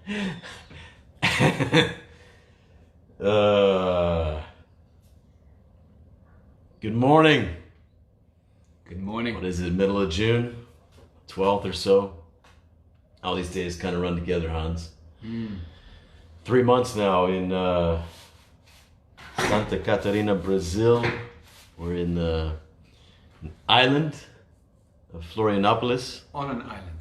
Good morning. Good morning. What is it, middle of June? 12th or so? All these days kind of run together, Hans. 3 months now in Santa Catarina, Brazil. We're in the island of Florianopolis. On an island.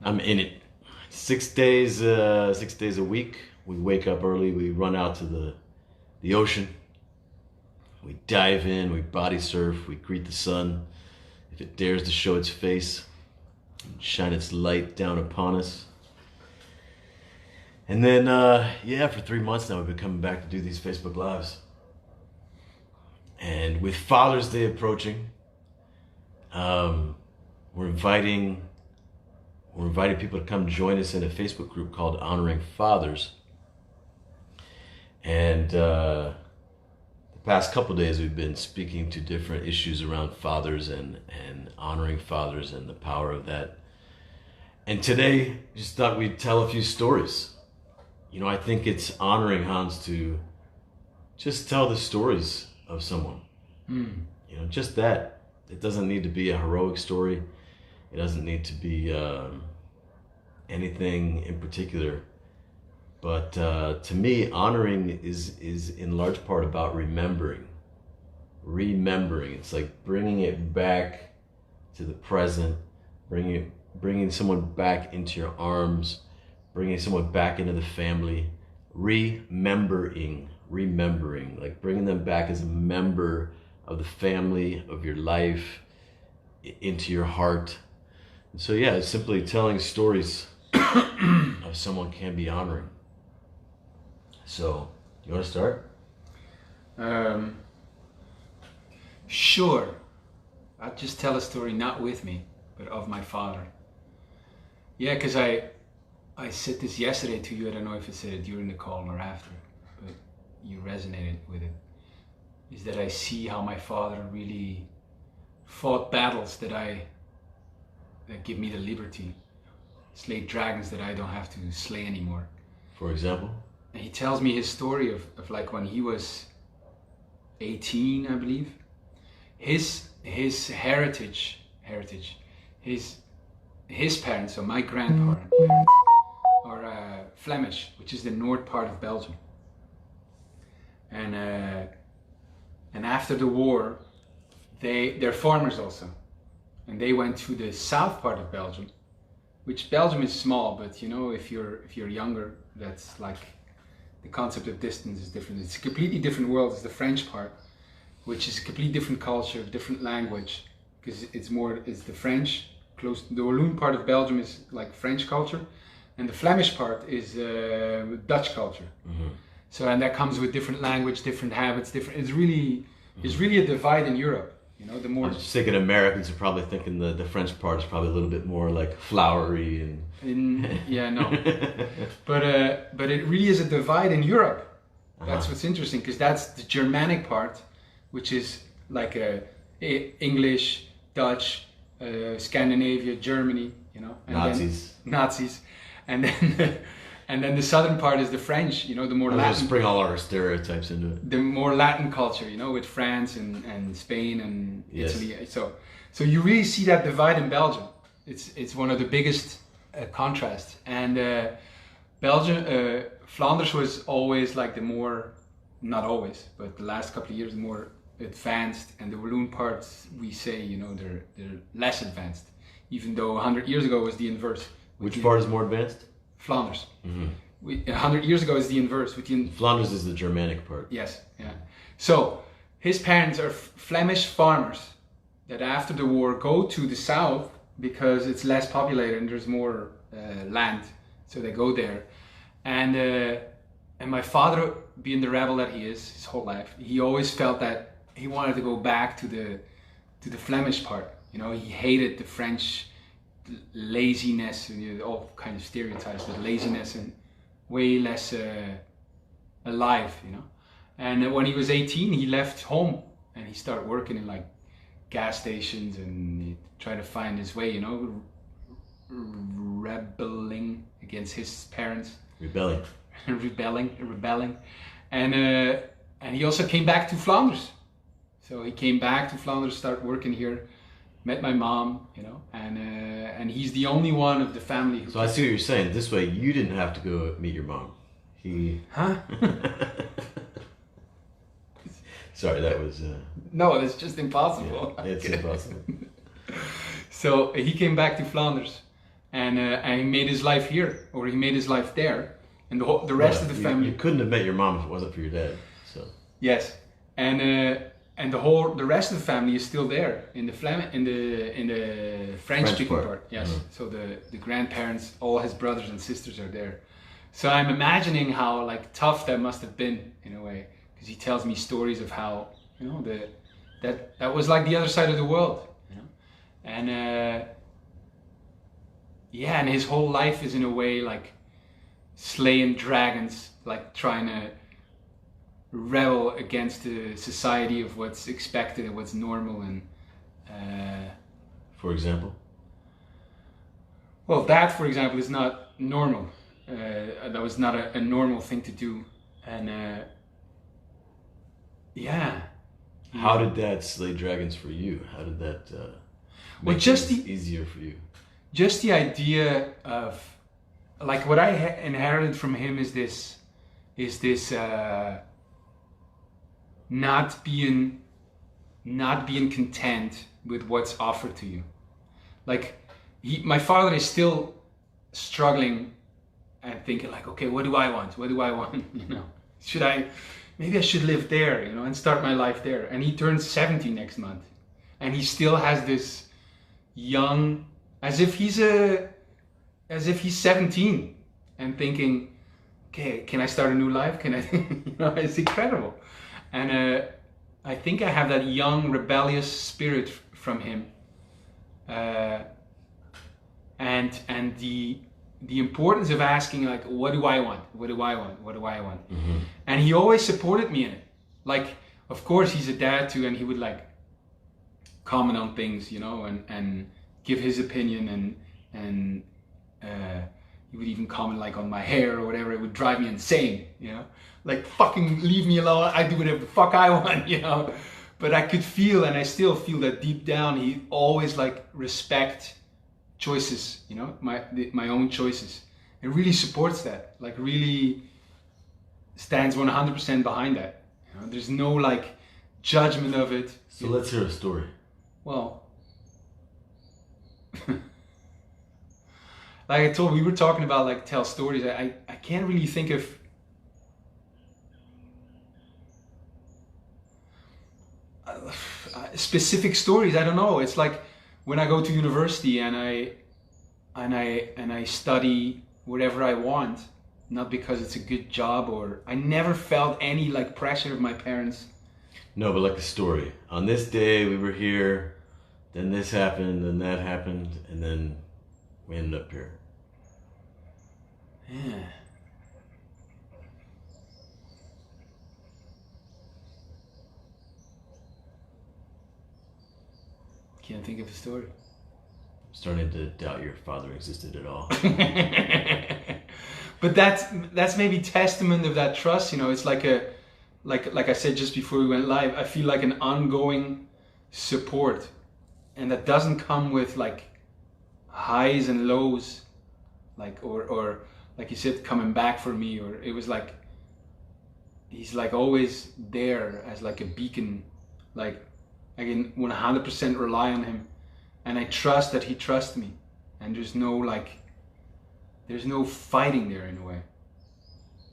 I'm in it. 6 days a week. We wake up early, we run out to the ocean. We dive in, we body surf, we greet the sun. If it dares to show its face, shine its light down upon us. And then, for 3 months now, we've been coming back to do these Facebook Lives. And with Father's Day approaching, we're inviting people to come join us in a Facebook group called Honoring Fathers. And the past couple days we've been speaking to different issues around fathers and honoring fathers and the power of that. And today, just thought we'd tell a few stories. You know, I think it's honoring, Hans, to just tell the stories of someone. You know, just that. It doesn't need to be a heroic story. It doesn't need to be anything in particular. But to me, honoring is in large part about remembering. Remembering. It's like bringing it back to the present, bringing someone back into your arms, bringing someone back into the family. Remembering, like bringing them back as a member of the family, of your life, into your heart. And so yeah, simply telling stories of someone can be honoring. So, you want to start? Sure. I'll just tell a story not with me, but of my father. Yeah, because I said this yesterday to you. I don't know if I said it during the call or after, but you resonated with it. Is that I see how my father really fought battles that give me the liberty, slayed dragons that I don't have to slay anymore. For example? And he tells me his story of like when he was 18, I believe. His heritage, his parents, so my grandparents, are Flemish, which is the north part of Belgium. And after the war, they're farmers also, and they went to the south part of Belgium, which Belgium is small, but you know, if you're younger, that's like the concept of distance is different. It's a completely different world. It's the French part, which is a completely different culture, different language, because it's the French. Close the Walloon part of Belgium is like French culture, and the Flemish part is Dutch culture. Mm-hmm. So, and that comes with different language, different habits, It's really a divide in Europe. You know, the more. I'm just thinking Americans are probably thinking the French part is probably a little bit more like flowery and. But it really is a divide in Europe. That's what's interesting, because that's the Germanic part, which is like English, Dutch, Scandinavia, Germany. You know, and Nazis, and then the southern part is the French. You know, the more Latin. Just bring all our stereotypes into it. The more Latin culture, you know, with France and Spain and Italy. So you really see that divide in Belgium. It's one of the biggest contrasts. And Belgium, Flanders was always like the more, not always, but the last couple of years, the more advanced. And the Walloon parts, we say, you know, they're less advanced, even though 100 years ago was the inverse. Which part is more advanced? Flanders. 100 years ago is the inverse. Flanders is the Germanic part. Yes, yeah. So his parents are Flemish farmers that after the war go to the south because it's less populated and there's more land. So they go there. And my father, being the rebel that he is his whole life, he always felt that he wanted to go back to the Flemish part. You know, he hated the French laziness, and you know, all kind of stereotypes, but laziness and way less alive, you know. And when he was 18, he left home and he started working in like gas stations and he tried to find his way, you know, rebelling against his parents. Rebelling. rebelling. And he also came back to Flanders. So he came back to Flanders, started working here, met my mom, you know, and he's the only one of the family who... So I see what you're saying. This way, you didn't have to go meet your mom. Huh? Sorry, that was... No, that's just impossible. Yeah, it's impossible. So he came back to Flanders, and he made his life here, or he made his life there, and the rest of the family... You couldn't have met your mom if it wasn't for your dad, so... Yes, and the rest of the family is still there in the French-speaking part. Yes, so the grandparents, all his brothers and sisters are there. So I'm imagining how like tough that must have been in a way, because he tells me stories of how, you know, that was like the other side of the world, you know, and yeah, and his whole life is in a way like slaying dragons, like trying to rebel against the society of what's expected and what's normal. And for example? Well, that for example is not normal. That was not a normal thing to do. And yeah. How did that slay dragons for you? How did that make just it easier for you? Just the idea of, like, what I inherited from him is this not being content with what's offered to you. Like, my father is still struggling and thinking like, okay, what do I want? What do I want? You know, maybe I should live there, you know, and start my life there. And he turns 70 next month, and he still has this young, as if he's 17 and thinking, okay, can I start a new life? Can I, you know, it's incredible. And I think I have that young rebellious spirit from him. And the importance of asking, like, what do I want? What do I want? What do I want? Mm-hmm. And he always supported me in it. Like, of course, he's a dad too, and he would like comment on things, you know, and give his opinion, and he would even comment like on my hair or whatever. It would drive me insane, you know, like, fucking leave me alone. I do whatever the fuck I want, you know. But I could feel, and I still feel that deep down, he always like respect choices, you know, my own choices. It really supports that, like really stands 100% behind that. You know, there's no like judgment of it. So let's hear a story. Well, like I told, we were talking about like tell stories. I can't really think of specific stories. I don't know. It's like when I go to university and I study whatever I want, not because it's a good job, or I never felt any like pressure of my parents. No, but like a story. On this day we were here, then this happened, then that happened, and then we ended up here. Yeah. Can't think of a story. I'm starting to doubt your father existed at all. But that's maybe testament of that trust, you know. It's like like I said just before we went live, I feel like an ongoing support, and that doesn't come with like highs and lows, like or like you said, coming back for me, or it was like he's like always there as like a beacon, like I can 100% rely on him, and I trust that he trusts me, and there's no fighting there in a way.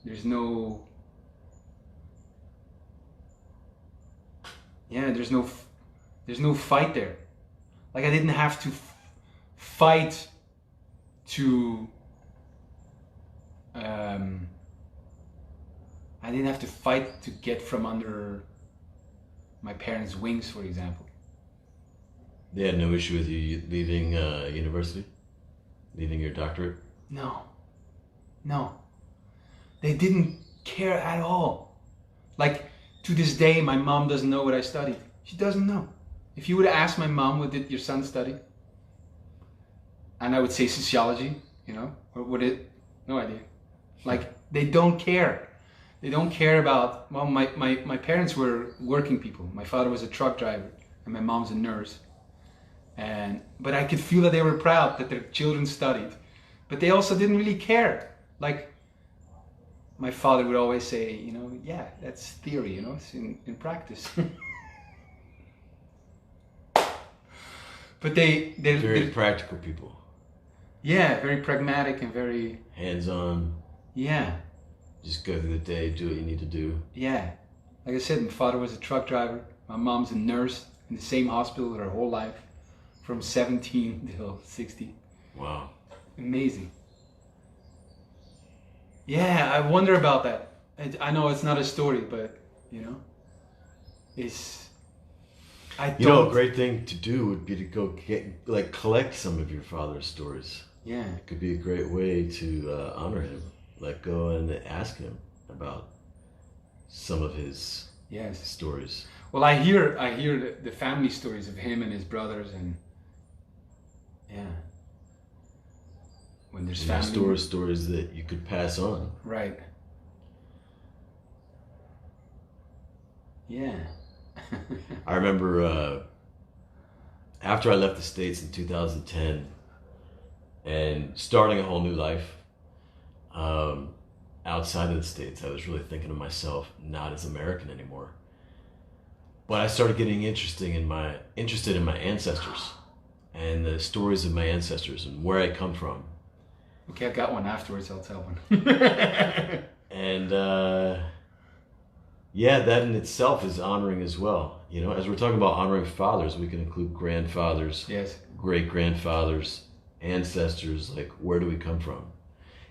There's no fight there. Like I didn't have to fight to get from under my parents' wings, for example. They had no issue with you leaving university? Leaving your doctorate? No. They didn't care at all. Like, to this day, my mom doesn't know what I studied. She doesn't know. If you would ask my mom, what did your son study? And I would say sociology, you know, or No idea. Like, they don't care. They don't care about, well, my parents were working people. My father was a truck driver and my mom's a nurse. But I could feel that they were proud that their children studied. But they also didn't really care. Like, my father would always say, you know, yeah, that's theory, you know, it's in practice. But they're very practical people. Yeah, very pragmatic and very hands-on. Yeah. Just go through the day, do what you need to do. Yeah. Like I said, my father was a truck driver. My mom's a nurse in the same hospital her whole life, from 17 till 60. Wow. Amazing. Yeah, I wonder about that. I know it's not a story, but, you know, it's... You know, a great thing to do would be to go collect some of your father's stories. Yeah. It could be a great way to honor him. Like, go and ask him about some of his stories. Well, I hear the family stories of him and his brothers, and when there's family stories that you could pass on. Right. Yeah. I remember after I left the States in 2010 and starting a whole new life outside of the States, I was really thinking of myself not as American anymore. But I started getting interested in my ancestors and the stories of my ancestors and where I come from. Okay, I've got one afterwards, I'll tell one. And yeah, that in itself is honoring as well. You know, as we're talking about honoring fathers, we can include grandfathers, yes, great-grandfathers, ancestors, like where do we come from?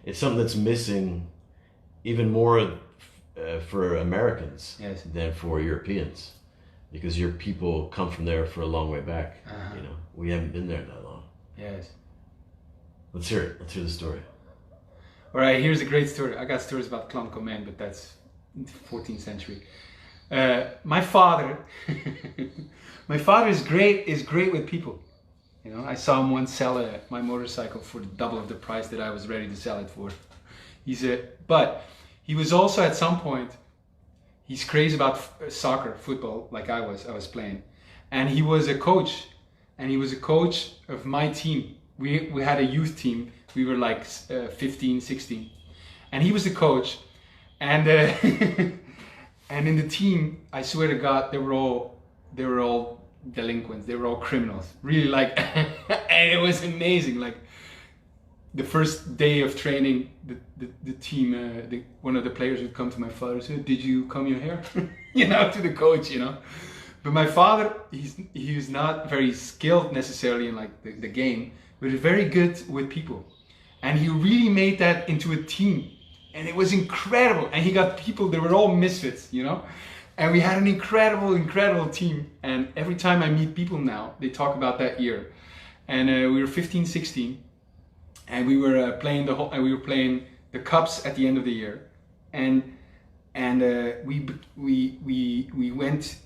It's something that's missing even more for Americans than for Europeans, because your people come from there for a long way back. You know, we haven't been there that long. Yes. Let's hear it. Let's hear the story. All right, here's a great story. I got stories about Skye and Comyn, but that's 14th century. My father is great with people. You know, I saw him once sell my motorcycle for double of the price that I was ready to sell it for. But he was also at some point, he's crazy about soccer, football, like I was playing. And he was a coach, and he was a coach of my team. We had a youth team. We were like 15, 16. And he was the coach. And and in the team, I swear to God, they were all delinquents. They were all criminals. Really, like, and it was amazing. Like, the first day of training, the team, one of the players would come to my father and say, "Did you comb your hair?" You know, to the coach, you know. But my father, he was not very skilled necessarily in like the game, but very good with people, and he really made that into a team. And it was incredible. And he got people, they were all misfits, you know? And we had an incredible team. And every time I meet people now, they talk about that year. And we were 15, 16. And we were playing the cups at the end of the year. And we went,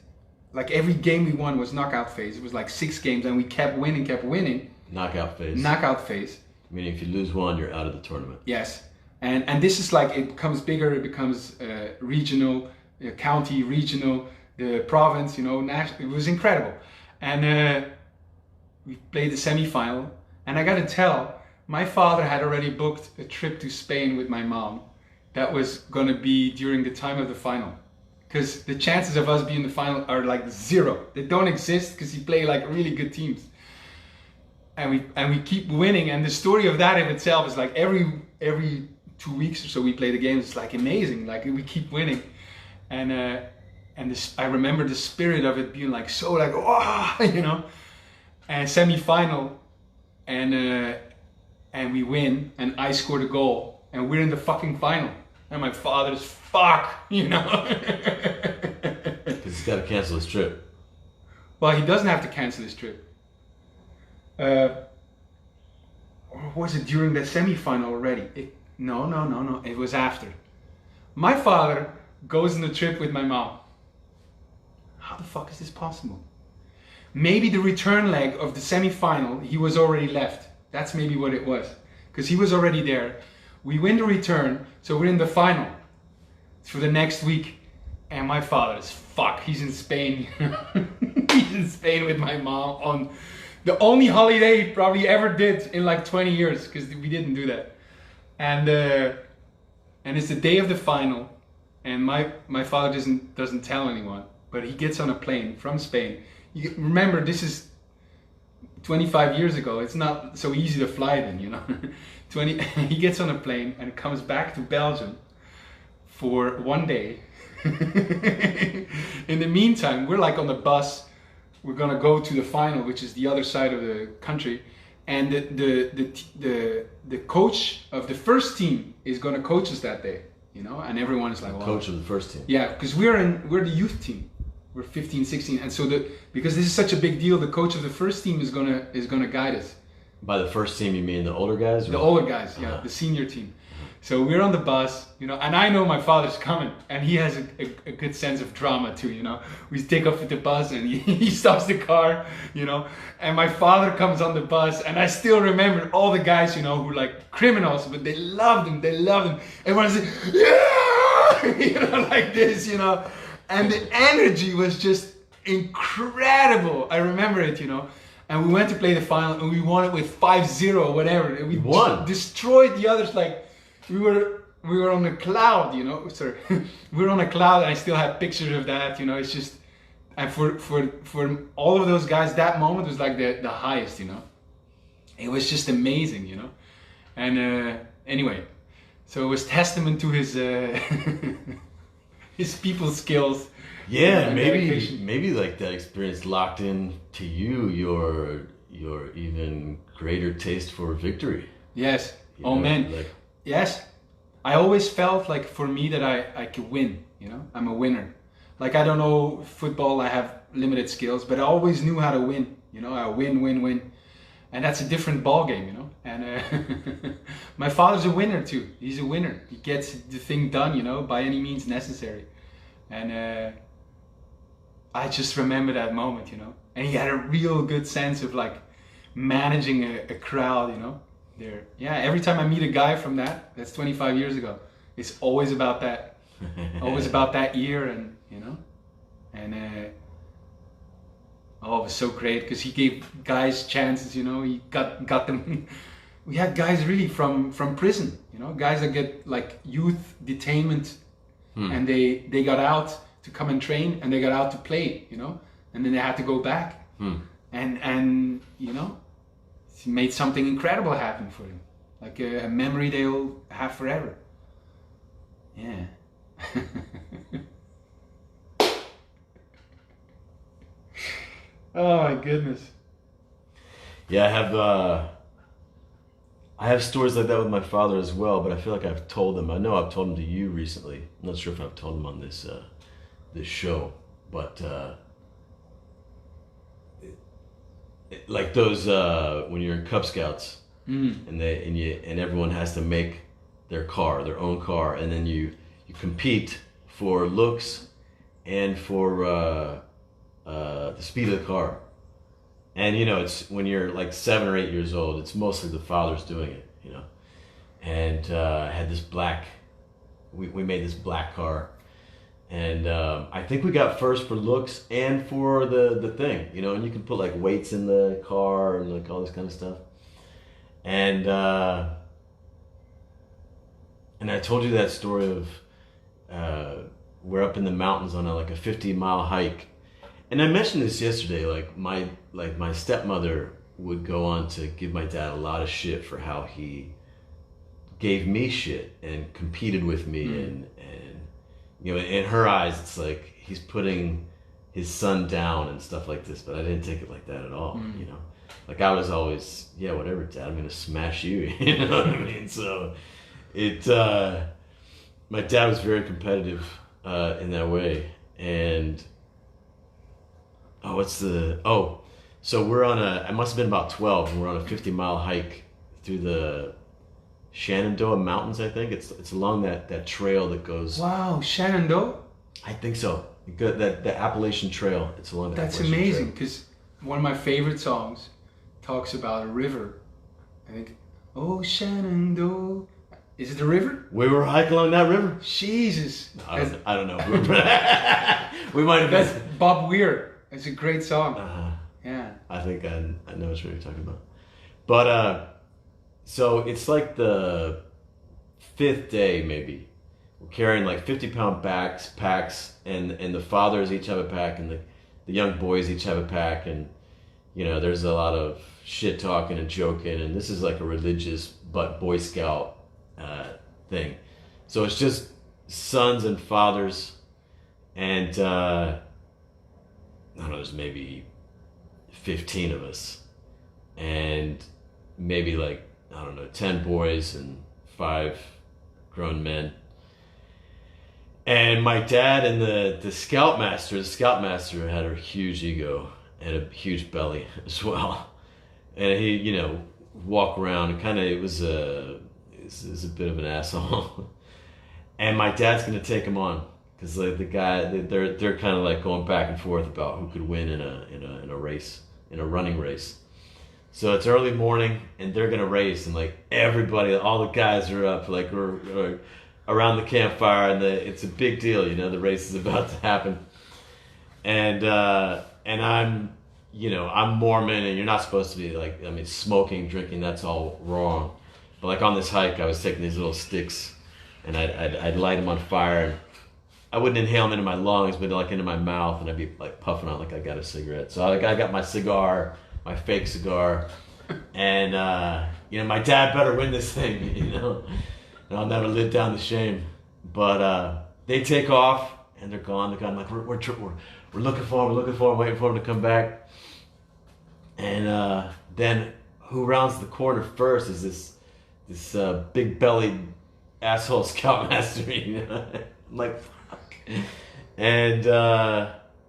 like every game we won was knockout phase. It was like 6 games and we kept winning. Knockout phase. Knockout phase. Meaning if you lose one, you're out of the tournament. Yes. And this is like, it becomes bigger, it becomes regional, county, regional, the province, you know, national. It was incredible. And we played the semi-final. And I got to tell, my father had already booked a trip to Spain with my mom. That was going to be during the time of the final. Because the chances of us being in the final are like 0. They don't exist because you play like really good teams. And we keep winning. And the story of that in itself is like every 2 weeks or so we play the games. It's like amazing, like we keep winning, and this, I remember the spirit of it being like so like oh, you know, and semi-final, and we win, and I scored a goal, and we're in the fucking final, and my father's fuck, you know, because he's got to cancel his trip. Well, he doesn't have to cancel his trip. Or was it during the semi-final already? No. It was after. My father goes on the trip with my mom. How the fuck is this possible? Maybe the return leg of the semi-final, he was already left. That's maybe what it was. Because he was already there. We win the return, so we're in the final. It's for the next week. And my father is he's in Spain. He's in Spain with my mom on the only holiday he probably ever did in like 20 years, because we didn't do that. And it's the day of the final, and my father doesn't tell anyone, but he gets on a plane from Spain. Remember, this is 25 years ago. It's not so easy to fly then, you know. He gets on a plane and comes back to Belgium for 1 day. In the meantime, we're like on the bus. We're gonna go to the final, which is the other side of the country, and the coach of the first team is gonna coach us that day, you know. And everyone is like, the coach of the first team. Yeah, because we're the youth team. We're 15, 16, and so because this is such a big deal, the coach of the first team is gonna guide us. By the first team, you mean the older guys? Or the older guys, yeah, the senior team. So we're on the bus, you know, and I know my father's coming, and he has a good sense of drama too, you know. We take off with the bus, and he stops the car, you know, and my father comes on the bus, and I still remember all the guys, you know, who like criminals, but they loved him. Everyone's like, yeah, you know, like this, you know, and the energy was just incredible. I remember it, you know. And we went to play the final, and we won it with 5-0 or whatever. And we won. Destroyed the others. Like we were on a cloud, you know. Sorry, we were on a cloud. And I still have pictures of that, you know. It's just, and for all of those guys, that moment was like the highest, you know. It was just amazing, you know. And anyway, so it was testament to his his people skills. Yeah, maybe like that experience locked in to you your even greater taste for victory. Yes. You Oh know, man. like, Yes. I always felt like for me that I could win, you know. I'm a winner. Like I don't know football, I have limited skills, but I always knew how to win, you know. I win. And that's a different ball game, you know. And my father's a winner too. He's a winner. He gets the thing done, you know, by any means necessary. And I just remember that moment, you know. And he had a real good sense of like managing a crowd, you know. There, yeah. Every time I meet a guy from that's 25 years ago. It's always about that, always about that year, and you know, and oh, it was so great because he gave guys chances, you know. He got them. We had guys really from prison, you know, guys that get like youth detainment, and they got out to come and train, and they got out to play, you know, and then they had to go back, and you know, he made something incredible happen for them, like a memory they'll have forever. Yeah. Oh my goodness. Yeah, I have stories like that with my father as well, but I feel like I've told them. I know I've told them to you recently. I'm not sure if I've told them on this show, but like those when you're in Cub Scouts and everyone has to make their own car, and then you compete for looks and for the speed of the car. And you know, it's when you're like 7 or 8 years old, it's mostly the fathers doing it, you know. And I had this we made this black car, and I think we got first for looks and for the thing, you know. And you can put like weights in the car and like all this kind of stuff. And I told you that story of we're up in the mountains on a 50-mile hike. And I mentioned this yesterday, like my stepmother would go on to give my dad a lot of shit for how he gave me shit and competed with me, and you know, in her eyes it's like he's putting his son down and stuff like this, but I didn't take it like that at all, you know. Like I was always, yeah, whatever, Dad, I'm gonna smash you, you know what I mean? So my dad was very competitive in that way. And so we're on I must have been about 12, and we're on a 50-mile hike through the Shenandoah Mountains, I think. It's along that trail that goes... Wow, Shenandoah? I think so. The Appalachian Trail, it's along that That's Appalachian amazing, Trail. because one of my favorite songs talks about a river. I think, oh Shenandoah. Is it the river? We were hiking along that river. Jesus. I don't know. We might have That's been. Bob Weir. It's a great song. Yeah. I think I know what you're talking about. But so it's like the 5th day maybe. We're carrying like 50-pound packs, and the fathers each have a pack, and the young boys each have a pack, and you know there's a lot of shit talking and joking, and this is like a religious but Boy Scout thing. So it's just sons and fathers, and I don't know, there's maybe 15 of us, and maybe like, I don't know, 10 boys and 5 grown men. And my dad and the scoutmaster had a huge ego and a huge belly as well. And he, you know, walk around and kind of, it was a bit of an asshole. And my dad's gonna take him on because like the guy, they're kind of like going back and forth about who could win in a race, in a running race. So it's early morning and they're gonna race, and like everybody, all the guys are up, like we're around the campfire, and it's a big deal, you know, the race is about to happen. And I'm, you know, I'm Mormon, and you're not supposed to be like, I mean, smoking, drinking, that's all wrong. But like on this hike, I was taking these little sticks, and I'd light them on fire. And I wouldn't inhale them into my lungs, but like into my mouth, and I'd be like puffing out like I got a cigarette. So I got my cigar, my fake cigar, and you know, my dad better win this thing, you know. And I'll never live down the shame. But they take off and they're gone. I'm like, we're looking for him, waiting for him to come back. And then who rounds the corner first is this big bellied asshole scoutmaster. You know? I'm like, fuck. And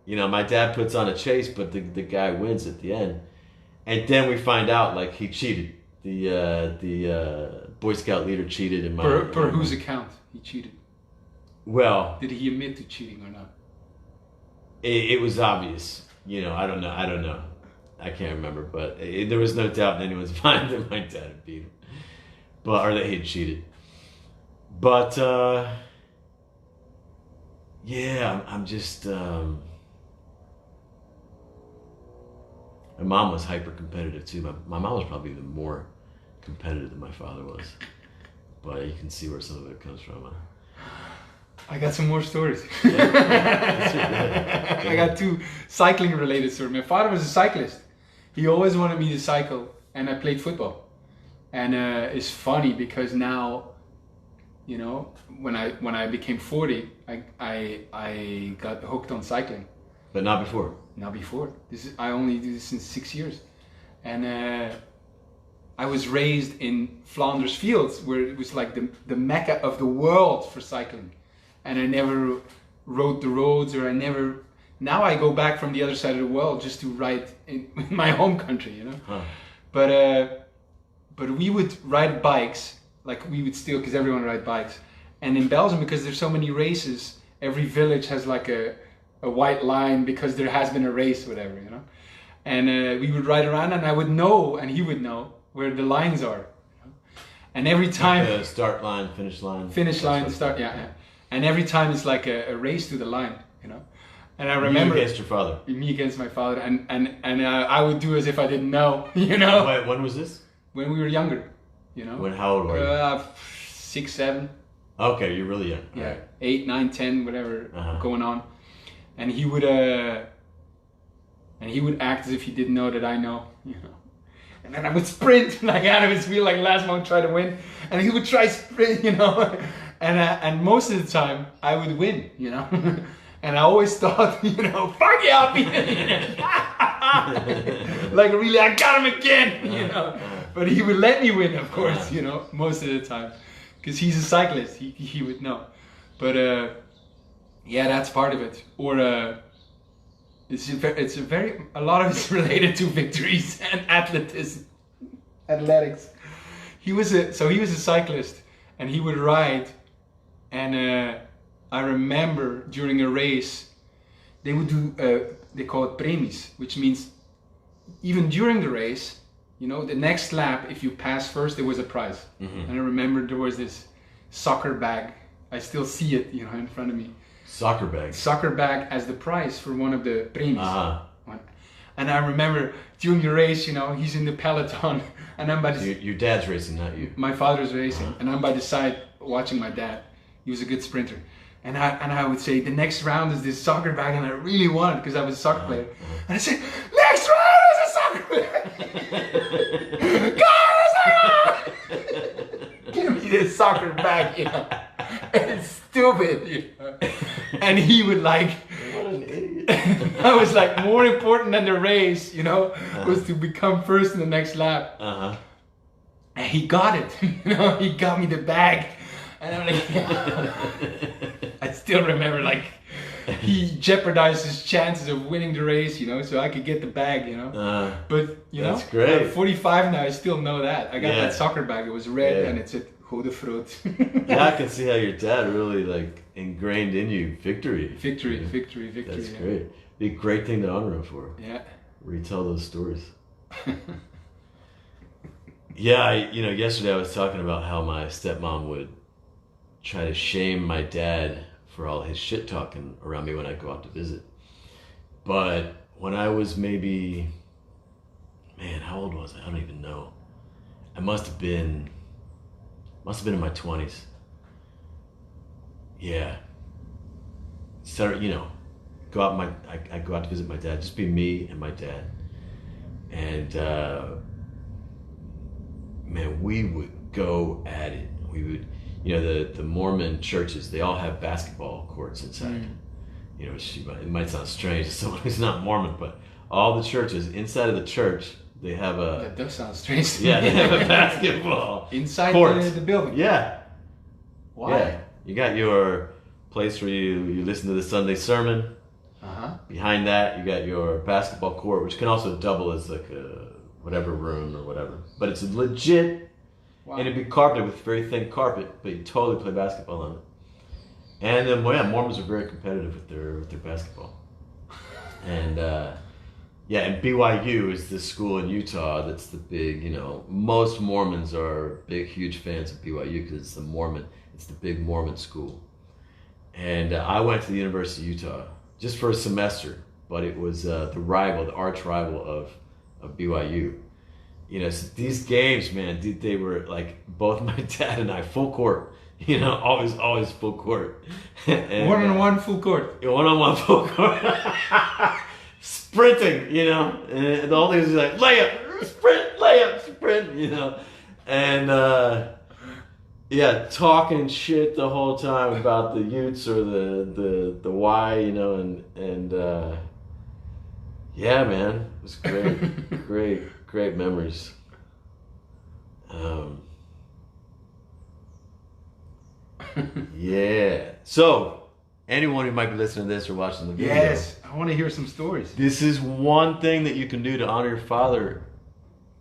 you know, my dad puts on a chase, but the guy wins at the end. And then we find out like he cheated. The Boy Scout leader cheated in my... Per whose account he cheated? Well... Did he admit to cheating or not? It was obvious. You know, I don't know. I can't remember, but there was no doubt in anyone's mind that my dad had beat him. Or that he had cheated. But, yeah, I'm just... My mom was hyper competitive too. My mom was probably even more competitive than my father was, but you can see where some of it comes from. I got some more stories. Yeah. I got 2 cycling related stories. My father was a cyclist. He always wanted me to cycle, and I played football. And it's funny because now, you know, when I became 40, I got hooked on cycling. But not before. Not before. I only do this since 6 years, and I was raised in Flanders Fields, where it was like the mecca of the world for cycling, and I never rode the roads, or I never. Now I go back from the other side of the world just to ride in my home country, you know. Huh. But we would ride bikes, like we would steal, because everyone ride bikes, and in Belgium, because there's so many races, every village has like a white line because there has been a race, whatever, you know. And we would ride around, and I would know, and he would know where the lines are, you know? And every time like the start line, finish line, start, yeah. And every time it's like a race to the line, you know. And I remember you against your father, me against my father, and I would do as if I didn't know, you know. Wait, when was this? When we were younger, you know. When, how old were you? 6, 7. Okay, you're really young. Yeah, right. 8, 9, 10, whatever going on. And he would act as if he didn't know that I know, you know. And then I would sprint like out of his wheel, like last month, try to win. And he would try sprint, you know. And most of the time I would win, you know. And I always thought, you know, fuck yeah, I'll beat him. Like really, I got him again, you know. But he would let me win, of course, you know, most of the time, because he's a cyclist. He would know. But yeah, that's part of it. Or it's a lot of it's related to victories and athletics. He was a cyclist, and he would ride, and I remember during a race they would do they call it premies, which means even during the race, you know, the next lap, if you pass first, there was a prize. And I remember there was this soccer bag. I still see it, in front of me. Soccer bag. Soccer bag as the prize for one of the premies. Uh-huh. And I remember during the race, he's in the peloton, and I'm by the... Your dad's racing, not you. My father's racing, and I'm by the side watching my dad. He was a good sprinter. And I would say, the next round is this soccer bag, and I really want it because I was a soccer player. And I say, next round is a soccer bag! God, give me this soccer bag, And it's stupid, And he would like... What an idiot. I was like, more important than the race, was to become first in the next lap. Uh-huh. And he got it, he got me the bag. And I'm like, I still remember, like, he jeopardized his chances of winning the race, so I could get the bag, But, that's great. I'm 45 now, I still know that. I got that soccer bag, it was red and it said, Goede Fruit. Yeah, I can see how your dad really, like, ingrained in you victory. Victory. That's great. Be a great thing to honor him for. Yeah. Retell those stories. Yeah, yesterday I was talking about how my stepmom would try to shame my dad for all his shit talking around me when I go out to visit. But when I was maybe, how old was I? I don't even know. I must have been in my 20s. Yeah. So, go out I go out to visit my dad, just be me and my dad. And we would go at it. We would, the Mormon churches, they all have basketball courts inside. It might sound strange to someone who's not Mormon, but all the churches, inside of the church, they have a... That does sound strange. Yeah, they have a basketball inside court. The building. Yeah. Why? Yeah. You got your place where you listen to the Sunday sermon. Uh-huh. Behind that, you got your basketball court, which can also double as like a whatever room or whatever. But it's legit, and it'd be carpeted with very thin carpet, but you totally play basketball on it. And then, Mormons are very competitive with their basketball. And and BYU is this school in Utah that's the big, most Mormons are big, huge fans of BYU because it's the big Mormon school. And I went to the University of Utah just for a semester, but it was the arch rival of BYU. So these games, man, they were like both my dad and I full court. Always full court. And, one-on-one full court. One-on-one full court. Sprinting, and the whole thing is like layup, sprint, and talking shit the whole time about the Utes or the Y, and man, it was great memories. Yeah. So, anyone who might be listening to this or watching the video. Yes, I want to hear some stories. This is one thing that you can do to honor your father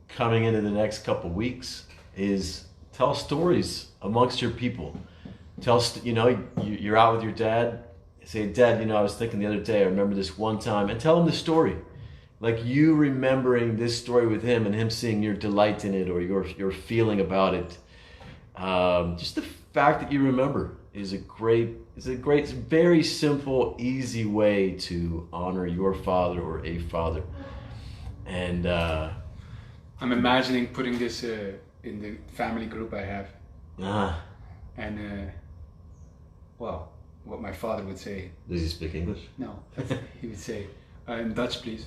coming into the next couple weeks is tell stories amongst your people. You're out with your dad. Say, Dad, I was thinking the other day, I remember this one time, and tell him the story. Like you remembering this story with him and him seeing your delight in it or your feeling about it. Just the fact that you remember is a great, very simple, easy way to honor your father or a father. And I'm imagining putting this in the family group I have. And what my father would say. Does he speak English? No, he would say, in Dutch, please.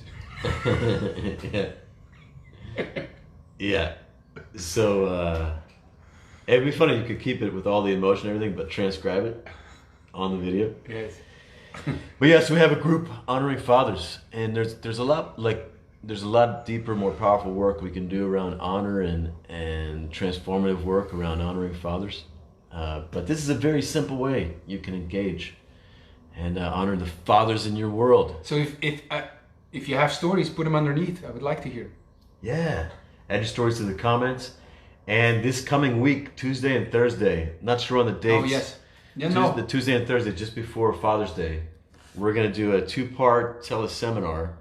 Yeah. So it'd be funny, you could keep it with all the emotion and everything, but transcribe it on the video. Yes. But yes, we have a group honoring fathers, and there's a lot deeper, more powerful work we can do around honor and transformative work around honoring fathers. But this is a very simple way you can engage and honor the fathers in your world. So if you have stories, put them underneath. I would like to hear. Yeah, add your stories to the comments. And this coming week, Tuesday and Thursday, not sure on the dates. Oh yes, The Tuesday and Thursday, just before Father's Day, we're going to do a 2-part teleseminar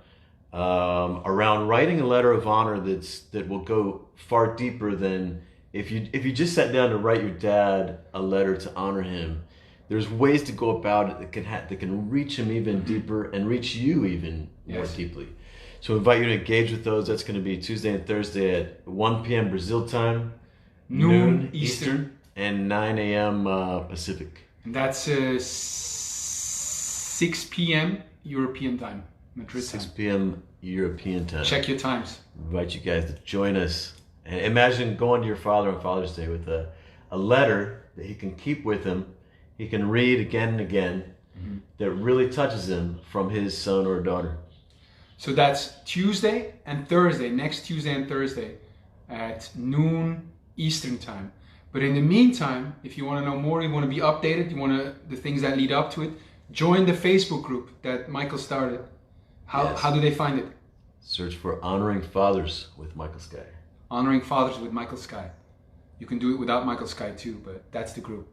around writing a letter of honor that will go far deeper than if you just sat down to write your dad a letter to honor him, there's ways to go about it that can reach him even deeper and reach you even more deeply. So I invite you to engage with those. That's going to be Tuesday and Thursday at 1 p.m. Brazil time, noon Eastern, and 9 a.m. Pacific. And that's 6 p.m. European time, Madrid time. 6 p.m. European time. Check your times. Invite you guys to join us. And imagine going to your father on Father's Day with a letter that he can keep with him, he can read again and again, that really touches him from his son or daughter. So that's Tuesday and Thursday, next Tuesday and Thursday at noon Eastern time. But in the meantime, if you want to know more, you want to be updated, the things that lead up to it, join the Facebook group that Michael started. How do they find it? Search for Honoring Fathers with Michael Skye. Honoring Fathers with Michael Skye. You can do it without Michael Skye too, but that's the group.